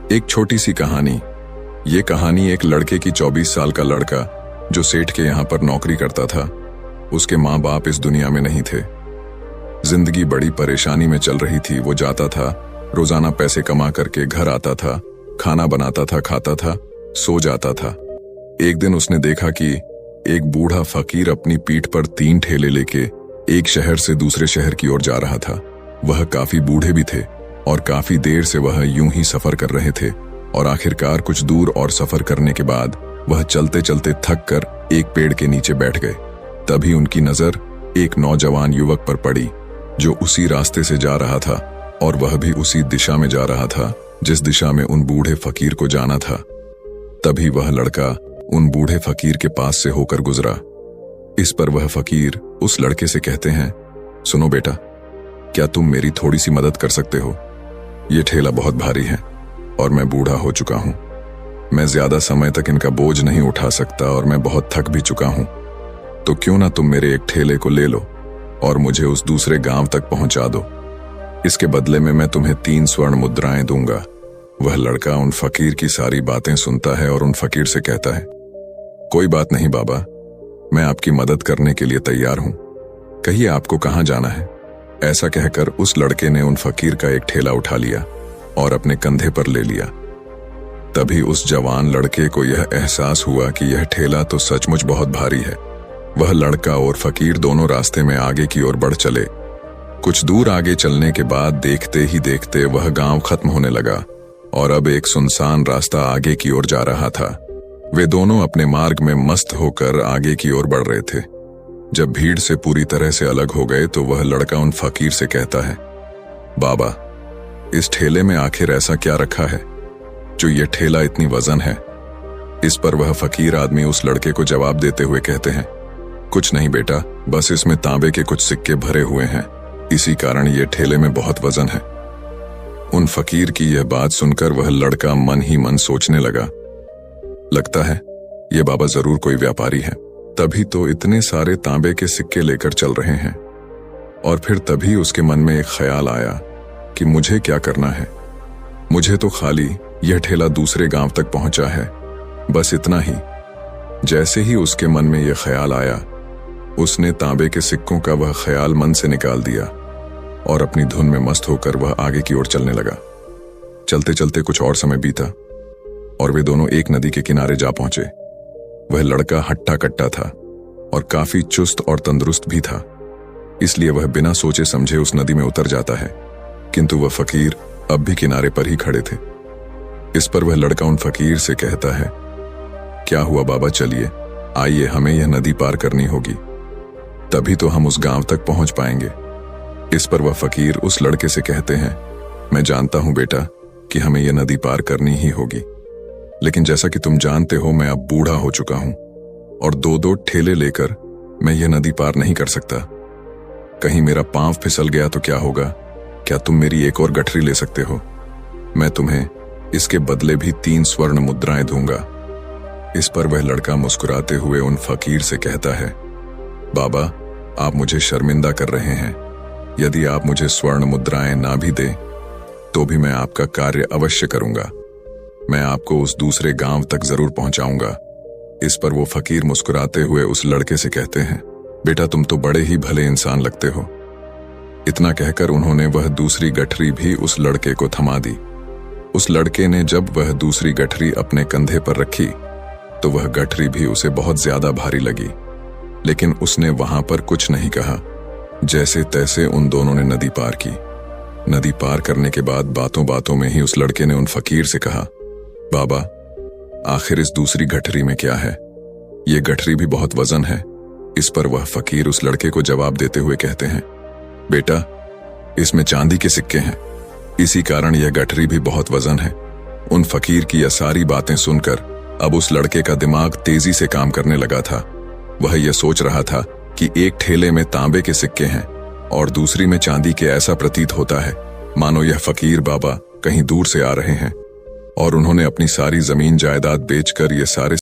एक छोटी सी कहानी। ये कहानी एक लड़के की 24 साल का लड़का जो सेठ के यहाँ पर नौकरी करता था। उसके माँ बाप इस दुनिया में नहीं थे। जिंदगी बड़ी परेशानी में चल रही थी। वो जाता था, रोजाना पैसे कमा करके घर आता था, खाना बनाता था, खाता था, सो जाता था। एक दिन उसने देखा कि एक बूढ़ा फकीर अपनी पीठ पर 3 ठेले लेके एक शहर से दूसरे शहर की ओर जा रहा था। वह काफी बूढ़े भी थे और काफी देर से वह यूं ही सफर कर रहे थे और आखिरकार कुछ दूर और सफर करने के बाद वह चलते चलते थक कर एक पेड़ के नीचे बैठ गए। तभी उनकी नजर एक नौजवान युवक पर पड़ी जो उसी रास्ते से जा रहा था और वह भी उसी दिशा में जा रहा था जिस दिशा में उन बूढ़े फकीर को जाना था। तभी वह लड़का उन बूढ़े फकीर के पास से होकर गुजरा। इस पर वह फकीर उस लड़के से कहते हैं, सुनो बेटा, क्या तुम मेरी थोड़ी सी मदद कर सकते हो? ये ठेला बहुत भारी है और मैं बूढ़ा हो चुका हूं। मैं ज्यादा समय तक इनका बोझ नहीं उठा सकता और मैं बहुत थक भी चुका हूं। तो क्यों ना तुम मेरे एक ठेले को ले लो और मुझे उस दूसरे गांव तक पहुंचा दो। इसके बदले में मैं तुम्हें 3 स्वर्ण मुद्राएं दूंगा। वह लड़का उन फकीर की सारी बातें सुनता है और उन फकीर से कहता है, कोई बात नहीं बाबा, मैं आपकी मदद करने के लिए तैयार हूं। कहिए आपको कहां जाना है? ऐसा कहकर उस लड़के ने उन फकीर का एक ठेला उठा लिया और अपने कंधे पर ले लिया। तभी उस जवान लड़के को यह एहसास हुआ कि यह ठेला तो सचमुच बहुत भारी है। वह लड़का और फकीर दोनों रास्ते में आगे की ओर बढ़ चले। कुछ दूर आगे चलने के बाद देखते ही देखते वह गांव खत्म होने लगा और अब एक सुनसान रास्ता आगे की ओर जा रहा था। वे दोनों अपने मार्ग में मस्त होकर आगे की ओर बढ़ रहे थे। जब भीड़ से पूरी तरह से अलग हो गए तो वह लड़का उन फकीर से कहता है, बाबा, इस ठेले में आखिर ऐसा क्या रखा है जो ये ठेला इतनी वजन है? इस पर वह फकीर आदमी उस लड़के को जवाब देते हुए कहते हैं, कुछ नहीं बेटा, बस इसमें तांबे के कुछ सिक्के भरे हुए हैं, इसी कारण ये ठेले में बहुत वजन है। उन फकीर की यह बात सुनकर वह लड़का मन ही मन सोचने लगा, लगता है ये बाबा जरूर कोई व्यापारी है, तभी तो इतने सारे तांबे के सिक्के लेकर चल रहे हैं। और फिर तभी उसके मन में एक ख्याल आया कि मुझे क्या करना है। मुझे तो खाली यह ठेला दूसरे गांव तक पहुंचा है, बस इतना ही। जैसे ही उसके मन में यह ख्याल आया, उसने तांबे के सिक्कों का वह ख्याल मन से निकाल दिया और अपनी धुन में मस्त होकर वह आगे की ओर चलने लगा। चलते चलते कुछ और समय बीता और वे दोनों एक नदी के किनारे जा पहुंचे। वह लड़का हट्टा कट्टा था और काफी चुस्त और तंदुरुस्त भी था, इसलिए वह बिना सोचे समझे उस नदी में उतर जाता है। किंतु वह फकीर अब भी किनारे पर ही खड़े थे। इस पर वह लड़का उन फकीर से कहता है, क्या हुआ बाबा, चलिए आइए, हमें यह नदी पार करनी होगी, तभी तो हम उस गांव तक पहुंच पाएंगे। इस पर वह फकीर उस लड़के से कहते हैं, मैं जानता हूं बेटा कि हमें यह नदी पार करनी ही होगी, लेकिन जैसा कि तुम जानते हो मैं अब बूढ़ा हो चुका हूं और 2-2 ठेले लेकर मैं यह नदी पार नहीं कर सकता। कहीं मेरा पांव फिसल गया तो क्या होगा? क्या तुम मेरी एक और गठरी ले सकते हो? मैं तुम्हें इसके बदले भी 3 स्वर्ण मुद्राएं दूंगा। इस पर वह लड़का मुस्कुराते हुए उन फकीर से कहता है, बाबा, आप मुझे शर्मिंदा कर रहे हैं। यदि आप मुझे स्वर्ण मुद्राएं ना भी दें तो भी मैं आपका कार्य अवश्य करूंगा। मैं आपको उस दूसरे गांव तक जरूर पहुंचाऊंगा। इस पर वो फकीर मुस्कुराते हुए उस लड़के से कहते हैं, बेटा, तुम तो बड़े ही भले इंसान लगते हो। इतना कहकर उन्होंने वह दूसरी गठरी भी उस लड़के को थमा दी। उस लड़के ने जब वह दूसरी गठरी अपने कंधे पर रखी तो वह गठरी भी उसे बहुत ज्यादा भारी लगी, लेकिन उसने वहां पर कुछ नहीं कहा। जैसे तैसे उन दोनों ने नदी पार की। नदी पार करने के बाद बातों बातों में ही उस लड़के ने उन फकीर से कहा, बाबा, आखिर इस दूसरी गठरी में क्या है? ये गठरी भी बहुत वजन है। इस पर वह फकीर उस लड़के को जवाब देते हुए कहते हैं, बेटा, इसमें चांदी के सिक्के हैं, इसी कारण यह गठरी भी बहुत वजन है। उन फकीर की यह सारी बातें सुनकर अब उस लड़के का दिमाग तेजी से काम करने लगा था। वह यह सोच रहा था कि एक ठेले में तांबे के सिक्के हैं और दूसरी में चांदी के। ऐसा प्रतीत होता है मानो यह फकीर बाबा कहीं दूर से आ रहे हैं और उन्होंने अपनी सारी जमीन जायदाद बेचकर ये सारे